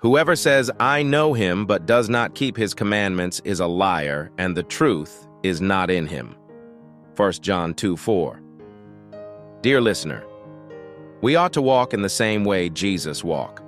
Whoever says, I know him, but does not keep his commandments is a liar, and the truth is not in him. 1 John 2:4. Dear listener, we ought to walk in the same way Jesus walked.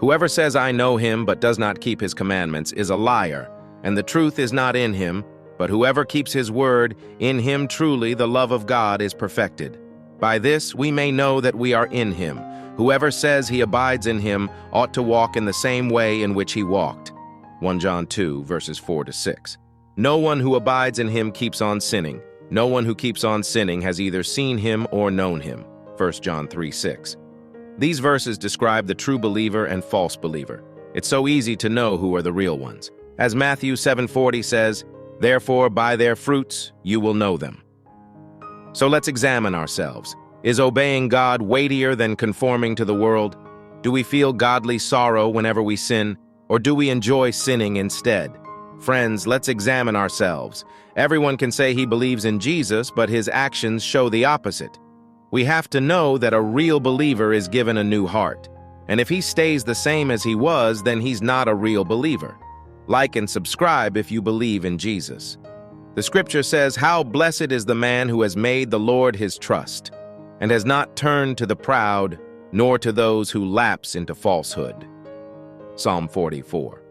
Whoever says, I know him, but does not keep his commandments is a liar, and the truth is not in him, but whoever keeps his word, in him truly the love of God is perfected. By this we may know that we are in him. Whoever says he abides in him ought to walk in the same way in which he walked. 1 John 2, verses 4-6. No one who abides in him keeps on sinning. No one who keeps on sinning has either seen him or known him. 1 John 3:6. These verses describe the true believer and false believer. It's so easy to know who are the real ones. As Matthew 7:40 says, therefore by their fruits you will know them. So let's examine ourselves. Is obeying God weightier than conforming to the world? Do we feel godly sorrow whenever we sin, or do we enjoy sinning instead? Friends, let's examine ourselves. Everyone can say he believes in Jesus, but his actions show the opposite. We have to know that a real believer is given a new heart. And if he stays the same as he was, then he's not a real believer. Like and subscribe if you believe in Jesus. The scripture says, how blessed is the man who has made the Lord his trust, and has not turned to the proud, nor to those who lapse into falsehood. Psalm 44.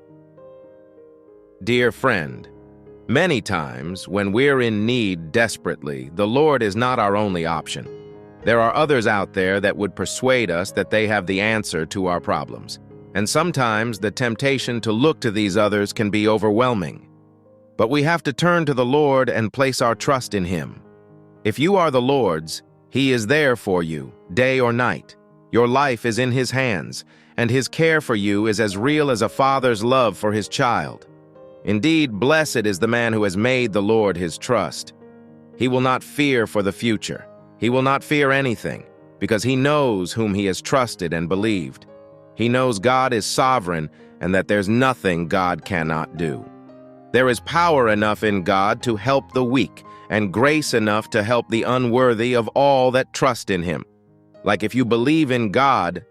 Dear friend, many times when we're in need desperately, the Lord is not our only option. There are others out there that would persuade us that they have the answer to our problems. And sometimes the temptation to look to these others can be overwhelming. But we have to turn to the Lord and place our trust in him. If you are the Lord's, he is there for you, day or night. Your life is in his hands, and his care for you is as real as a father's love for his child. Indeed, blessed is the man who has made the Lord his trust. He will not fear for the future. He will not fear anything, because he knows whom he has trusted and believed. He knows God is sovereign and that there's nothing God cannot do. There is power enough in God to help the weak, and grace enough to help the unworthy of all that trust in him. Like if you believe in God,